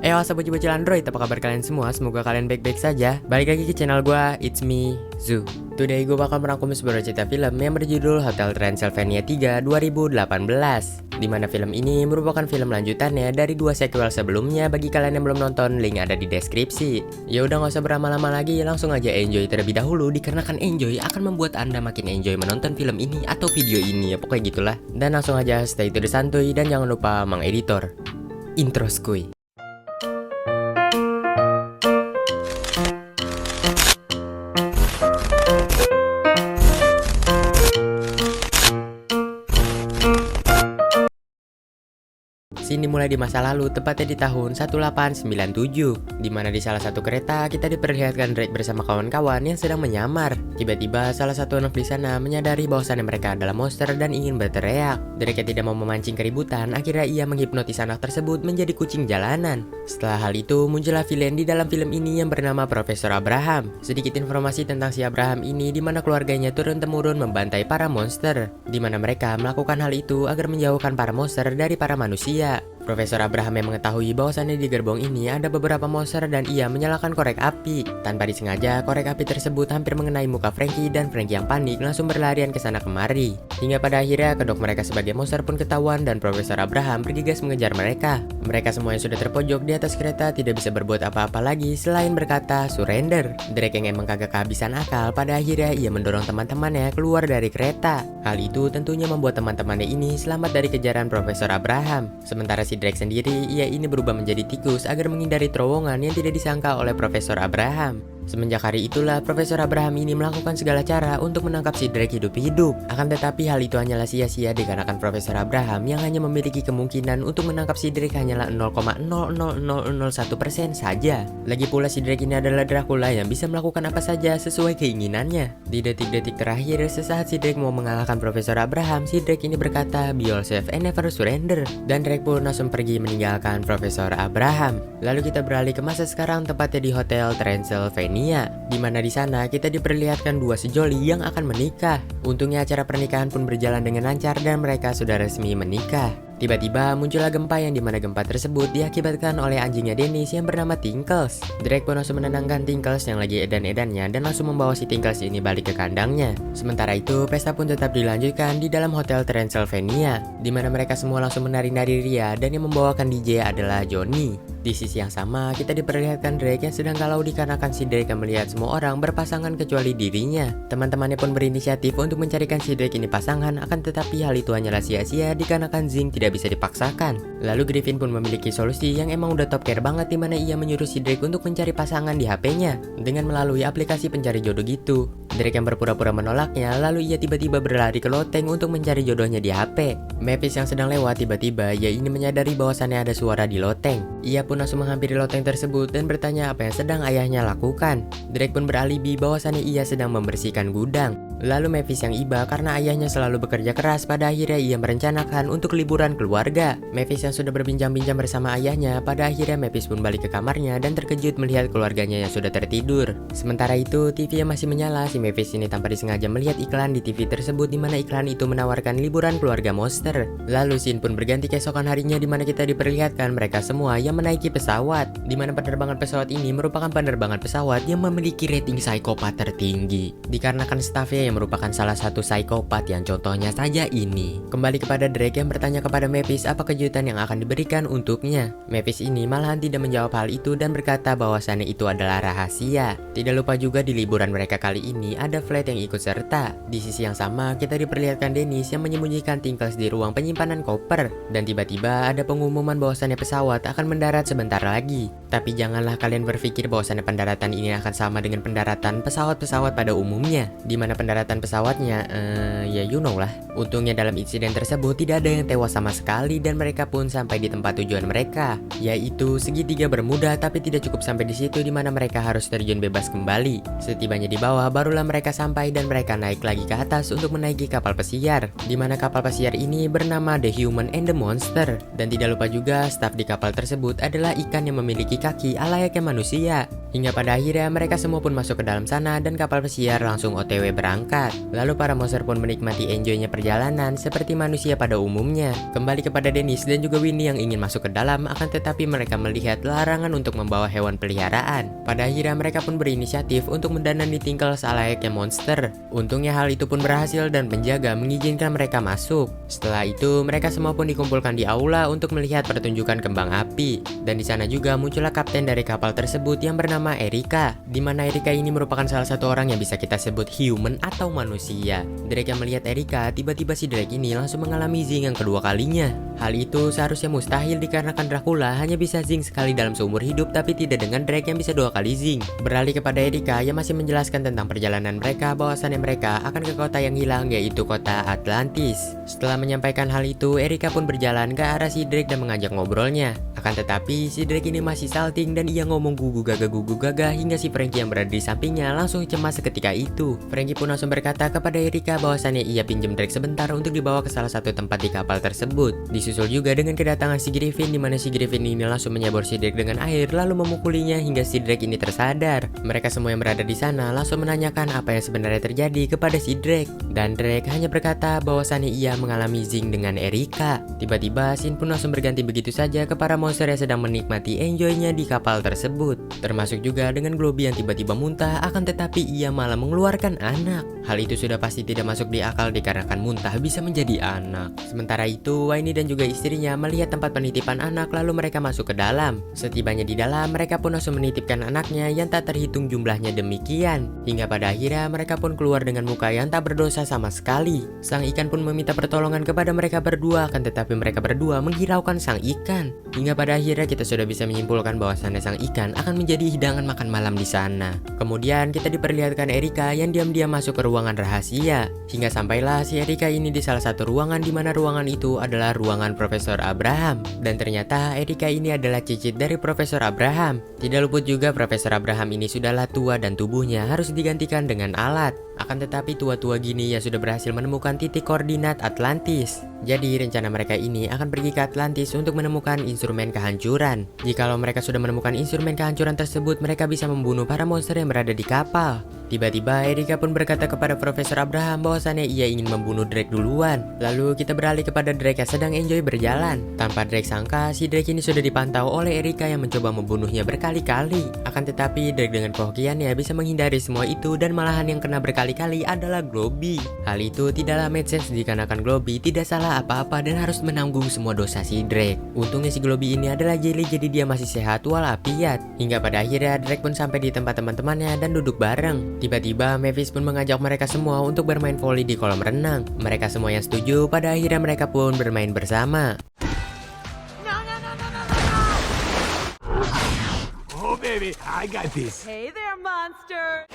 What's up bocil-bocil Android, apa kabar kalian semua? Semoga kalian baik-baik saja. Balik lagi ke channel gue, it's me, Zu. Today gue bakal merangkum sebuah cerita film yang berjudul Hotel Transylvania 3 2018, dimana film ini merupakan film lanjutannya dari dua sequel sebelumnya. Bagi kalian yang belum nonton, link ada di deskripsi. Ya udah, gak usah berlama-lama lagi, langsung aja enjoy terlebih dahulu, dikarenakan enjoy akan membuat anda makin enjoy menonton film ini atau video ini, ya pokoknya gitulah. Dan langsung aja stay to the santuy, dan jangan lupa mang editor intro skuy. Scene dimulai di masa lalu, tepatnya di tahun 1897, di mana di salah satu kereta kita diperlihatkan Drake bersama kawan-kawan yang sedang menyamar. Tiba-tiba salah satu anak di sana menyadari bahwasannya mereka adalah monster dan ingin berteriak. Drake yang tidak mau memancing keributan, akhirnya ia menghipnotis anak tersebut menjadi kucing jalanan. Setelah hal itu, muncullah villain di dalam film ini yang bernama Profesor Abraham. Sedikit informasi tentang si Abraham ini, di mana keluarganya turun-temurun membantai para monster, di mana mereka melakukan hal itu agar menjauhkan para monster dari para manusia. Profesor Abraham yang mengetahui bahwasannya di gerbong ini ada beberapa monster dan ia menyalakan korek api. Tanpa disengaja, korek api tersebut hampir mengenai muka Frankie, dan Frankie yang panik langsung berlarian ke sana kemari. Hingga pada akhirnya kedok mereka sebagai monster pun ketahuan dan Profesor Abraham bergegas mengejar mereka. Mereka semua yang sudah terpojok di atas kereta tidak bisa berbuat apa-apa lagi selain berkata surrender. Drake yang emang kagak kehabisan akal, pada akhirnya ia mendorong teman-temannya keluar dari kereta. Hal itu tentunya membuat teman-temannya ini selamat dari kejaran Profesor Abraham. Sementara si Drake sendiri, ia ini berubah menjadi tikus agar menghindari terowongan yang tidak disangka oleh Profesor Abraham. Semenjak hari itulah Profesor Abraham ini melakukan segala cara untuk menangkap si Drake hidup-hidup. Akan tetapi hal itu hanyalah sia-sia dikarenakan Profesor Abraham yang hanya memiliki kemungkinan untuk menangkap si Drake hanyalah 0,00001% saja. Lagi pula si Drake ini adalah Dracula yang bisa melakukan apa saja sesuai keinginannya. Di detik-detik terakhir, sesaat si Drake mau mengalahkan Profesor Abraham, si Drake ini berkata, "Be yourself and never surrender." Dan Drake pun langsung pergi meninggalkan Profesor Abraham. Lalu kita beralih ke masa sekarang, tepatnya di Hotel Transylvania, di mana di sana kita diperlihatkan dua sejoli yang akan menikah. Untungnya acara pernikahan pun berjalan dengan lancar dan mereka sudah resmi menikah. Tiba-tiba muncullah gempa yang dimana gempa tersebut diakibatkan oleh anjingnya Dennis yang bernama Tinkles. Drake pun langsung menenangkan Tinkles yang lagi edan-edannya dan langsung membawa si Tinkles ini balik ke kandangnya. Sementara itu pesta pun tetap dilanjutkan di dalam Hotel Transylvania, di mana mereka semua langsung menari-nari ria dan yang membawakan DJ adalah Johnny. Di sisi yang sama kita diperlihatkan Drake yang sedang galau dikarenakan si Drake yang melihat semua orang berpasangan kecuali dirinya. Teman-temannya pun berinisiatif untuk mencarikan si Drake ini pasangan, akan tetapi hal itu hanyalah sia-sia dikarenakan Zing tidak bisa dipaksakan. Lalu Griffin pun memiliki solusi yang emang udah top care banget, dimana ia menyuruh si Drake untuk mencari pasangan di HP-nya dengan melalui aplikasi pencari jodoh gitu. Drake yang berpura-pura menolaknya, lalu ia tiba-tiba berlari ke loteng untuk mencari jodohnya di HP. Mavis yang sedang lewat tiba-tiba ia ini menyadari bahwasannya ada suara di loteng. Ia pun langsung menghampiri loteng tersebut dan bertanya apa yang sedang ayahnya lakukan. Drake pun beralibi bahwasannya ia sedang membersihkan gudang. Lalu Mavis yang iba karena ayahnya selalu bekerja keras, pada akhirnya ia merencanakan untuk liburan keluarga. Mavis yang sudah berbincang-bincang bersama ayahnya, pada akhirnya Mavis pun balik ke kamarnya dan terkejut melihat keluarganya yang sudah tertidur. Sementara itu TV yang masih menyala, si Mavis ini tanpa disengaja melihat iklan di TV tersebut, di mana iklan itu menawarkan liburan keluarga monster. Lalu scene pun berganti keesokan harinya, di mana kita diperlihatkan mereka semua yang menaiki pesawat, di mana penerbangan pesawat ini merupakan penerbangan pesawat yang memiliki rating psikopat tertinggi dikarenakan stafnya yang merupakan salah satu psikopat yang contohnya saja ini. Kembali kepada Drake yang bertanya kepada Mavis apa kejutan yang akan diberikan untuknya. Mavis ini malahan tidak menjawab hal itu dan berkata bahwasannya itu adalah rahasia. Tidak lupa juga di liburan mereka kali ini ada Flat yang ikut serta. Di sisi yang sama kita diperlihatkan Dennis yang menyembunyikan Tinkles di ruang penyimpanan koper, dan tiba-tiba ada pengumuman bahwasannya pesawat akan mendarat sebentar lagi. Tapi janganlah kalian berpikir bahwasannya pendaratan ini akan sama dengan pendaratan pesawat-pesawat pada umumnya, di mana pendaratan pesawatnya ya you know lah. Untungnya dalam insiden tersebut tidak ada yang tewas sama sekali dan mereka pun sampai di tempat tujuan mereka, yaitu segitiga Bermuda. Tapi tidak cukup sampai di situ, di mana mereka harus terjun bebas kembali. Setibanya di bawah barulah mereka sampai dan mereka naik lagi ke atas untuk menaiki kapal pesiar, di mana kapal pesiar ini bernama The Human and the Monster. Dan tidak lupa juga staf di kapal tersebut adalah ikan yang memiliki kaki layaknya manusia. Hingga pada akhirnya mereka semua pun masuk ke dalam sana dan kapal pesiar langsung OTW berangkat. Lalu para monster pun menikmati enjoynya perjalanan seperti manusia pada umumnya. Kembali kepada Dennis dan juga Winnie yang ingin masuk ke dalam, akan tetapi mereka melihat larangan untuk membawa hewan peliharaan. Pada akhirnya mereka pun berinisiatif untuk mendandani Tinkles layaknya monster. Untungnya hal itu pun berhasil dan penjaga mengizinkan mereka masuk. Setelah itu mereka semua pun dikumpulkan di aula untuk melihat pertunjukan kembang api. Dan di sana juga muncullah kapten dari kapal tersebut yang bernama Erika, di mana Erika ini merupakan salah satu orang yang bisa kita sebut human atau manusia. Drake yang melihat Erika, tiba-tiba si Drake ini langsung mengalami zing yang kedua kalinya. Hal itu seharusnya mustahil dikarenakan Dracula hanya bisa zing sekali dalam seumur hidup, tapi tidak dengan Drake yang bisa 2 kali zing. Beralih kepada Erika yang masih menjelaskan tentang perjalanan mereka, bahwasannya mereka akan ke kota yang hilang, yaitu kota Atlantis. Setelah menyampaikan hal itu, Erika pun berjalan ke arah si Drake dan mengajak ngobrolnya. Akan tetapi si Drake ini masih salting dan ia ngomong gugu gaga hingga si Frankie yang berada di sampingnya langsung cemas seketika itu. Frankie pun langsung berkata kepada Erika bahwasannya ia pinjam Drake sebentar untuk dibawa ke salah satu tempat di kapal tersebut. Disusul juga dengan kedatangan si Griffin, di mana si Griffin ini langsung menyabor si Drake dengan air lalu memukulinya hingga si Drake ini tersadar. Mereka semua yang berada di sana langsung menanyakan apa yang sebenarnya terjadi kepada si Drake. Dan Drake hanya berkata bahwasannya ia mengalami zing dengan Erika. Tiba-tiba scene pun langsung berganti begitu saja ke para monster yang sedang menikmati enjoynya di kapal tersebut. Termasuk juga dengan Globby yang tiba-tiba muntah, akan tetapi ia malah mengeluarkan anak. Hal itu sudah pasti tidak masuk di akal dikarenakan muntah bisa menjadi anak. Sementara itu Winnie dan juga istrinya melihat tempat penitipan anak lalu mereka masuk ke dalam. Setibanya di dalam mereka pun langsung menitipkan anaknya yang tak terhitung jumlahnya demikian. Hingga pada akhirnya mereka pun keluar dengan muka yang tak berdosa sama sekali. Sang ikan pun meminta pertolongan kepada mereka berdua, akan tetapi mereka berdua menghiraukan sang ikan. Hingga pada akhirnya kita sudah bisa menyimpulkan bahwasannya sang ikan akan menjadi hidangan makan malam di sana. Kemudian kita diperlihatkan Erika yang diam-diam masuk ke ruangan rahasia. Hingga sampailah si Erika ini di salah satu ruangan, di mana ruangan itu adalah ruangan Profesor Abraham. Dan ternyata Erika ini adalah cicit dari Profesor Abraham. Tidak luput juga Profesor Abraham ini sudahlah tua dan tubuhnya harus digantikan dengan alat. Akan tetapi tua-tua gini ya sudah berhasil menemukan titik koordinat Atlantis. Jadi rencana mereka ini akan pergi ke Atlantis untuk menemukan instrumen kehancuran. Jikalau mereka sudah menemukan instrumen kehancuran tersebut, mereka bisa membunuh para monster yang berada di kapal. Tiba-tiba Erika pun berkata kepada Profesor Abraham bahwasannya ia ingin membunuh Drake duluan. Lalu kita beralih kepada Drake yang sedang enjoy berjalan. Tanpa Drake sangka, si Drake ini sudah dipantau oleh Erika yang mencoba membunuhnya berkali-kali. Akan tetapi Drake dengan kehokiannya bisa menghindari semua itu, dan malahan yang kena berkali-kali adalah Globby. Hal itu tidaklah make sense dikarenakan Globby tidak salah apa-apa dan harus menanggung semua dosa si Drake. Untungnya si Globby ini adalah jelly, jadi dia masih sehat walafiat. Hingga pada akhirnya Drake pun sampai di tempat teman-temannya dan duduk bareng. Tiba-tiba Mavis pun mengajak mereka semua untuk bermain volley di kolam renang. Mereka semua yang setuju, pada akhirnya mereka pun bermain bersama. Oh baby, I got this. Hey there, monster!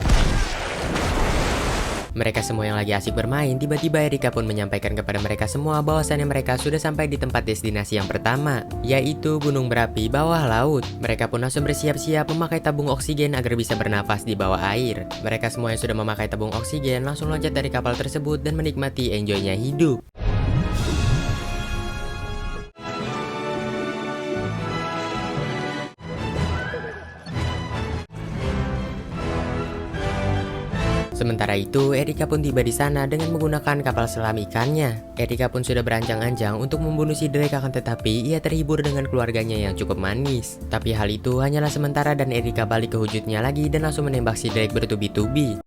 Mereka semua yang lagi asik bermain, tiba-tiba Erika pun menyampaikan kepada mereka semua bahwasannya mereka sudah sampai di tempat destinasi yang pertama, yaitu gunung berapi bawah laut. Mereka pun langsung bersiap-siap memakai tabung oksigen agar bisa bernafas di bawah air. Mereka semua yang sudah memakai tabung oksigen langsung loncat dari kapal tersebut dan menikmati enjoynya hidup. Sementara itu, Erika pun tiba di sana dengan menggunakan kapal selam ikannya. Erika pun sudah berancang-ancang untuk membunuh si Drake, akan tetapi ia terhibur dengan keluarganya yang cukup manis. Tapi hal itu hanyalah sementara dan Erika balik ke wujudnya lagi dan langsung menembak si Drake bertubi-tubi.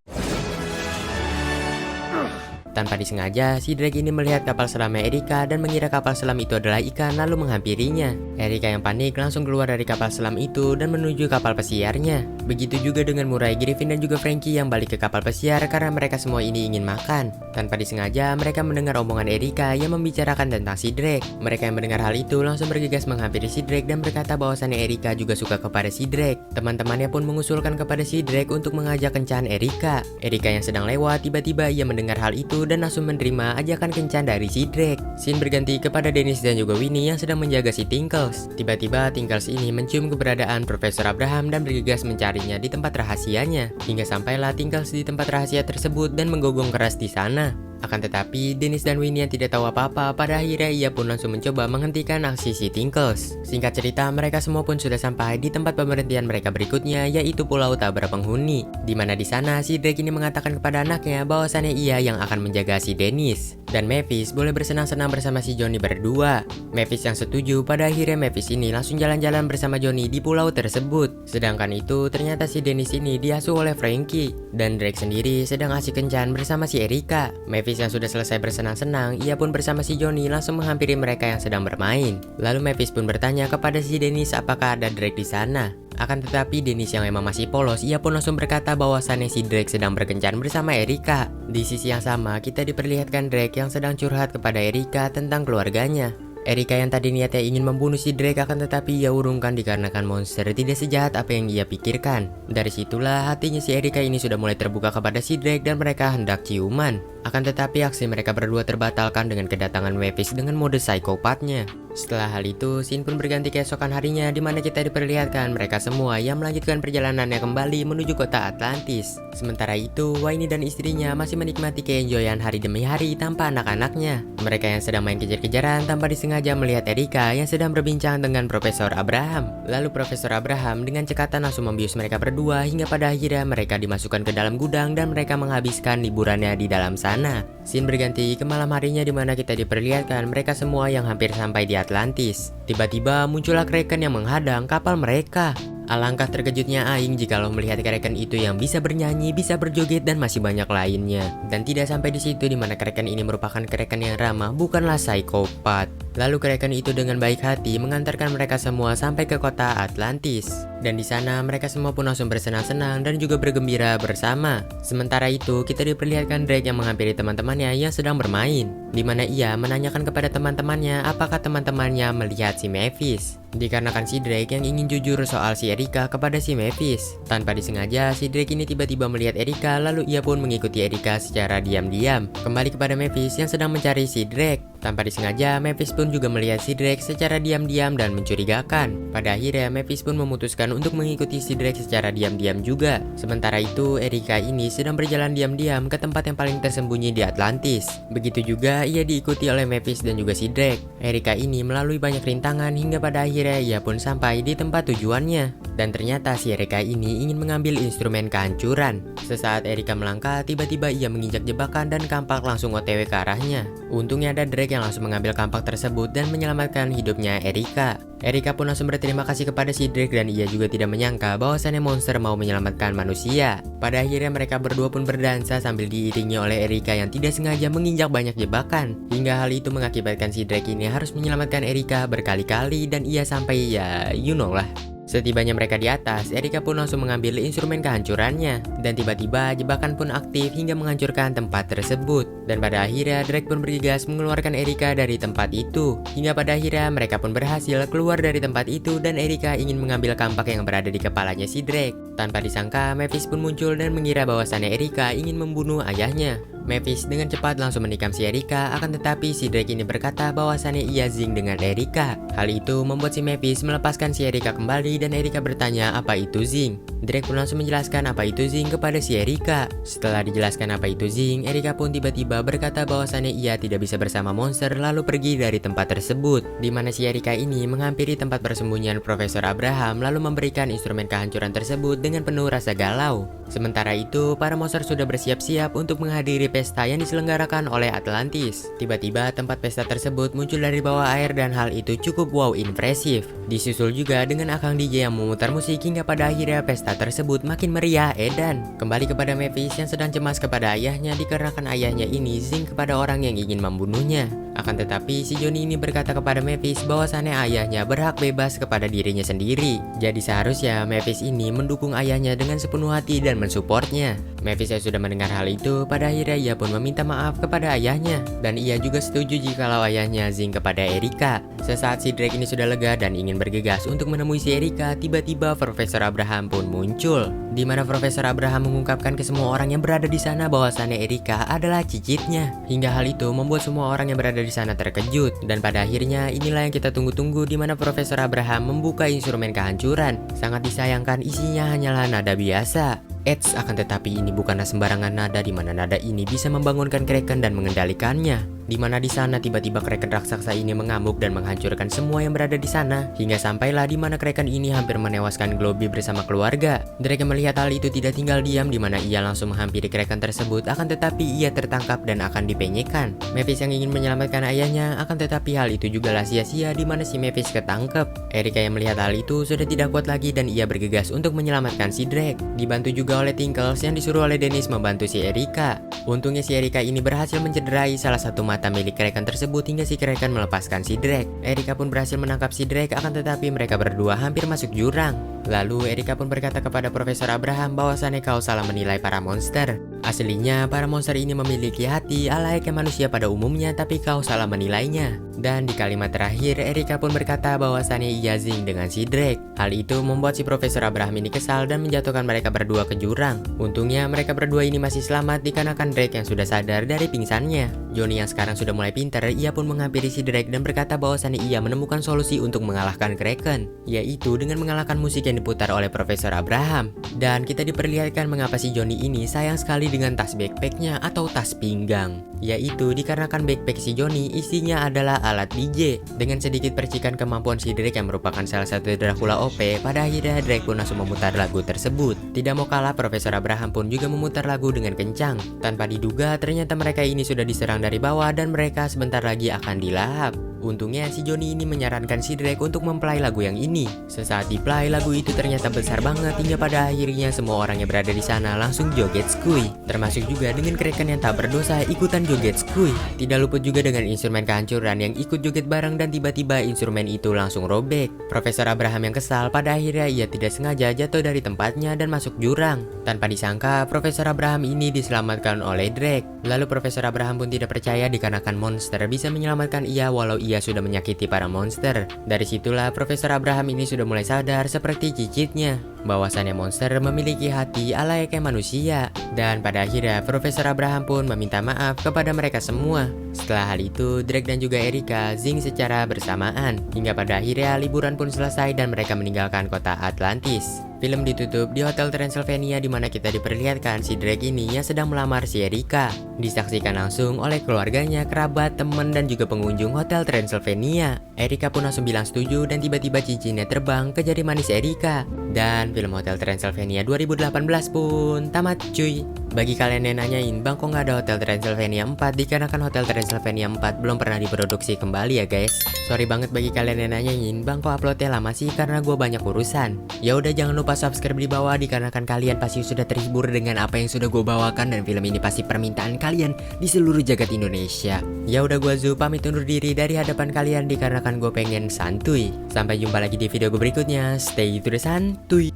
Tanpa disengaja, si Drake ini melihat kapal selamnya Erika dan mengira kapal selam itu adalah ikan lalu menghampirinya. Erika yang panik langsung keluar dari kapal selam itu dan menuju kapal pesiarnya. Begitu juga dengan Murray, Griffin dan juga Frankie yang balik ke kapal pesiar karena mereka semua ini ingin makan. Tanpa disengaja, mereka mendengar omongan Erika yang membicarakan tentang si Drake. Mereka yang mendengar hal itu langsung bergegas menghampiri si Drake dan berkata bahwasannya Erika juga suka kepada si Drake. Teman-temannya pun mengusulkan kepada si Drake untuk mengajak kencan Erika. Erika yang sedang lewat, tiba-tiba ia mendengar hal itu dan langsung menerima ajakan kencan dari si Drake. Scene berganti kepada Dennis dan juga Winnie yang sedang menjaga si Tinkles. Tiba-tiba Tinkles ini mencium keberadaan Profesor Abraham dan bergegas mencarinya di tempat rahasianya. Hingga sampailah Tinkles di tempat rahasia tersebut dan menggonggong keras di sana. Akan tetapi, Dennis dan Winnie yang tidak tahu apa-apa, pada akhirnya ia pun langsung mencoba menghentikan aksi si Tinkles. Singkat cerita, mereka semua pun sudah sampai di tempat pemberhentian mereka berikutnya, yaitu Pulau Tak Berpenghuni. Dimana di sana si Drake ini mengatakan kepada anaknya bahwasannya ia yang akan menjaga si Dennis. Dan Mavis boleh bersenang-senang bersama si Johnny berdua. Mavis yang setuju, pada akhirnya Mavis ini langsung jalan-jalan bersama Johnny di pulau tersebut. Sedangkan itu, ternyata si Dennis ini diasuh oleh Frankie. Dan Drake sendiri sedang asik kencan bersama si Erika. Mavis yang sudah selesai bersenang-senang, ia pun bersama si Johnny langsung menghampiri mereka yang sedang bermain. Lalu Mavis pun bertanya kepada si Dennis apakah ada Drake di sana. Akan tetapi Dennis yang emang masih polos, ia pun langsung berkata bahwasannya si Drake sedang berkencan bersama Erika. Di sisi yang sama, kita diperlihatkan Drake yang sedang curhat kepada Erika tentang keluarganya. Erika yang tadi niatnya ingin membunuh si Drake akan tetapi ia urungkan dikarenakan monster tidak sejahat apa yang ia pikirkan. Dari situlah hatinya si Erika ini sudah mulai terbuka kepada si Drake dan mereka hendak ciuman. Akan tetapi aksi mereka berdua terbatalkan dengan kedatangan Mavis dengan mode psikopatnya. Setelah hal itu, scene pun berganti keesokan harinya di mana kita diperlihatkan mereka semua yang melanjutkan perjalanannya kembali menuju kota Atlantis. Sementara itu, Winnie dan istrinya masih menikmati keenjoyan hari demi hari tanpa anak-anaknya. Mereka yang sedang main kejar-kejaran tanpa disengaja melihat Erika yang sedang berbincang dengan Profesor Abraham. Lalu Profesor Abraham dengan cekatan langsung membius mereka berdua hingga pada akhirnya mereka dimasukkan ke dalam gudang dan mereka menghabiskan liburannya di dalam sana. Scene berganti ke malam harinya di mana kita diperlihatkan mereka semua yang hampir sampai di Atlantis. Tiba-tiba muncullah Kraken yang menghadang kapal mereka. Alangkah terkejutnya Aing jikalau melihat Kraken itu yang bisa bernyanyi, bisa berjoget dan masih banyak lainnya. Dan tidak sampai di situ di mana Kraken ini merupakan Kraken yang ramah, bukanlah psikopat. Lalu Kraken itu dengan baik hati mengantarkan mereka semua sampai ke kota Atlantis. Dan di sana mereka semua pun langsung bersenang-senang dan juga bergembira bersama. Sementara itu kita diperlihatkan Drake yang menghampiri teman-temannya yang sedang bermain, di mana ia menanyakan kepada teman-temannya apakah teman-temannya melihat si Mavis. Dikarenakan si Drake yang ingin jujur soal si Erika kepada si Mavis. Tanpa disengaja, si Drake ini tiba-tiba melihat Erika, lalu ia pun mengikuti Erika secara diam-diam kembali kepada Mavis yang sedang mencari si Drake. Tanpa disengaja, Mavis pun juga melihat si Drake secara diam-diam dan mencurigakan. Pada akhirnya, Mavis pun memutuskan untuk mengikuti si Drake secara diam-diam juga. Sementara itu, Erika ini sedang berjalan diam-diam ke tempat yang paling tersembunyi di Atlantis. Begitu juga ia diikuti oleh Mavis dan juga si Drake. Erika ini melalui banyak rintangan hingga pada akhirnya ia pun sampai di tempat tujuannya. Dan ternyata si Erika ini ingin mengambil instrumen kehancuran. Sesaat Erika melangkah, tiba-tiba ia menginjak jebakan dan kampak langsung OTW ke arahnya. Untungnya ada Drake yang langsung mengambil kampak tersebut dan menyelamatkan hidupnya Erika. Erika pun langsung berterima kasih kepada si Drake dan ia juga tidak menyangka bahwasannya monster mau menyelamatkan manusia. Pada akhirnya mereka berdua pun berdansa sambil diiringi oleh Erika yang tidak sengaja menginjak banyak jebakan. Hingga hal itu mengakibatkan si Drake ini harus menyelamatkan Erika berkali-kali dan ia sampai ya you know lah. Setibanya mereka di atas, Erika pun langsung mengambil instrumen kehancurannya. Dan tiba-tiba jebakan pun aktif hingga menghancurkan tempat tersebut. Dan pada akhirnya Drake pun bergegas mengeluarkan Erika dari tempat itu. Hingga pada akhirnya mereka pun berhasil keluar dari tempat itu dan Erika ingin mengambil kampak yang berada di kepalanya si Drake. Tanpa disangka, Mavis pun muncul dan mengira bahwasannya Erika ingin membunuh ayahnya. Mavis dengan cepat langsung menikam si Erika, akan tetapi si Drake ini berkata bahwasannya ia zing dengan Erika. Hal itu membuat si Mavis melepaskan si Erika kembali dan Erika bertanya apa itu zing. Drake pun langsung menjelaskan apa itu zing kepada si Erika. Setelah dijelaskan apa itu zing, Erika pun tiba-tiba berkata bahwasannya ia tidak bisa bersama monster lalu pergi dari tempat tersebut. Di mana si Erika ini menghampiri tempat persembunyian Profesor Abraham lalu memberikan instrumen kehancuran tersebut dengan penuh rasa galau. Sementara itu, para monster sudah bersiap-siap untuk menghadiri pesta yang diselenggarakan oleh Atlantis. Tiba-tiba tempat pesta tersebut muncul dari bawah air dan hal itu cukup wow impresif. Disusul juga dengan akang DJ yang memutar musik hingga pada akhirnya pesta tersebut makin meriah edan. Kembali kepada Mavis yang sedang cemas kepada ayahnya dikarenakan ayahnya ini zing kepada orang yang ingin membunuhnya. Akan tetapi si Johnny ini berkata kepada Mavis bahwasannya ayahnya berhak bebas kepada dirinya sendiri. Jadi seharusnya Mavis ini mendukung ayahnya dengan sepenuh hati dan mensupportnya. Mavis yang sudah mendengar hal itu, pada akhirnya ia pun meminta maaf kepada ayahnya. Dan ia juga setuju jikalau ayahnya zing kepada Erika. Sesaat si Drake ini sudah lega dan ingin bergegas untuk menemui si Erika, tiba-tiba Profesor Abraham pun muncul. Di mana Profesor Abraham mengungkapkan ke semua orang yang berada di sana bahwasannya Erika adalah cicitnya. Hingga hal itu membuat semua orang yang berada di sana terkejut. Dan pada akhirnya inilah yang kita tunggu-tunggu di mana Profesor Abraham membuka instrumen kehancuran. Sangat disayangkan isinya hanyalah nada biasa. Eits, akan tetapi ini bukanlah sembarangan nada di mana nada ini bisa membangunkan Kraken dan mengendalikannya. Di mana di sana tiba-tiba Kraken raksasa ini mengamuk dan menghancurkan semua yang berada di sana, hingga sampailah di mana Kraken ini hampir menewaskan Globby bersama keluarga. Drake melihat hal itu tidak tinggal diam, di mana ia langsung menghampiri Kraken tersebut, akan tetapi ia tertangkap dan akan dipenyekkan. Mavis yang ingin menyelamatkan ayahnya, akan tetapi hal itu jugalah sia-sia di mana si Mavis ketangkep. Erika yang melihat hal itu sudah tidak kuat lagi dan ia bergegas untuk menyelamatkan si Drake. Dibantu juga oleh Tinkles yang disuruh oleh Dennis membantu si Erika. Untungnya si Erika ini berhasil mencederai salah satu mata milik Kraken tersebut hingga si Kraken melepaskan si Drake. Erika pun berhasil menangkap si Drake, akan tetapi mereka berdua hampir masuk jurang. Lalu Erika pun berkata kepada Profesor Abraham bahwasannya kau salah menilai para monster. Aslinya para monster ini memiliki hati layaknya manusia pada umumnya, tapi kau salah menilainya. Dan di kalimat terakhir Erika pun berkata bahwasannya ia zing dengan si Drake. Hal itu membuat si Profesor Abraham ini kesal dan menjatuhkan mereka berdua ke jurang. Untungnya mereka berdua ini masih selamat dikarenakan Drake yang sudah sadar dari pingsannya. Johnny yang sekarang sudah mulai pintar, ia pun menghampiri si Drake dan berkata bahwasannya ia menemukan solusi untuk mengalahkan Kraken, yaitu dengan mengalahkan musik yang diputar oleh Profesor Abraham. Dan kita diperlihatkan mengapa si Johnny ini sayang sekali dengan tas backpacknya atau tas pinggang, yaitu dikarenakan backpack si Johnny isinya adalah alat DJ. Dengan sedikit percikan kemampuan si Drake yang merupakan salah satu Dracula OP, pada akhirnya Drake pun langsung memutar lagu tersebut. Tidak mau kalah, Profesor Abraham pun juga memutar lagu dengan kencang. Tanpa diduga ternyata mereka ini sudah diserang dari bawah dan mereka sebentar lagi akan dilahap. Untungnya si Johnny ini menyarankan si Drake untuk memplay lagu yang ini. Sesaat diplay, lagu itu ternyata besar banget hingga pada akhirnya semua orang yang berada di sana langsung joget skuy. Termasuk juga dengan Kraken yang tak berdosa ikutan joget skuy. Tidak luput juga dengan instrumen kehancuran yang ikut joget bareng dan tiba-tiba instrumen itu langsung robek. Profesor Abraham yang kesal pada akhirnya ia tidak sengaja jatuh dari tempatnya dan masuk jurang. Tanpa disangka Profesor Abraham ini diselamatkan oleh Drake. Lalu Profesor Abraham pun tidak percaya dikarenakan monster bisa menyelamatkan ia walau ia sudah menyakiti para monster. Dari situlah Profesor Abraham ini sudah mulai sadar seperti cicitnya bahwasannya monster memiliki hati layaknya manusia. Dan pada akhirnya Profesor Abraham pun meminta maaf kepada mereka semua. Setelah hal itu Drake dan juga Erika zing secara bersamaan hingga pada akhirnya liburan pun selesai dan mereka meninggalkan kota Atlantis. Film ditutup di Hotel Transylvania di mana kita diperlihatkan si Drake ini yang sedang melamar si Erika. Disaksikan langsung oleh keluarganya, kerabat, teman dan juga pengunjung Hotel Transylvania. Erika pun langsung bilang setuju dan tiba-tiba cincinnya terbang ke jari manis Erika. Dan film Hotel Transylvania 2018 pun tamat cuy. Bagi kalian yang nanyain, bang kok nggak ada Hotel Transylvania 4? Dikarenakan Hotel Transylvania 4 belum pernah diproduksi kembali ya guys. Sorry banget bagi kalian yang nanyain, bang kok uploadnya lama sih? Karena gue banyak urusan. Ya udah jangan lupa subscribe di bawah dikarenakan kalian pasti sudah terhibur dengan apa yang sudah gue bawakan dan film ini pasti permintaan kalian di seluruh jagat Indonesia. Ya udah gue Zu pamit undur diri dari hadapan kalian dikarenakan gue pengen santuy. Sampai jumpa lagi di video gue berikutnya. Stay to the santuy.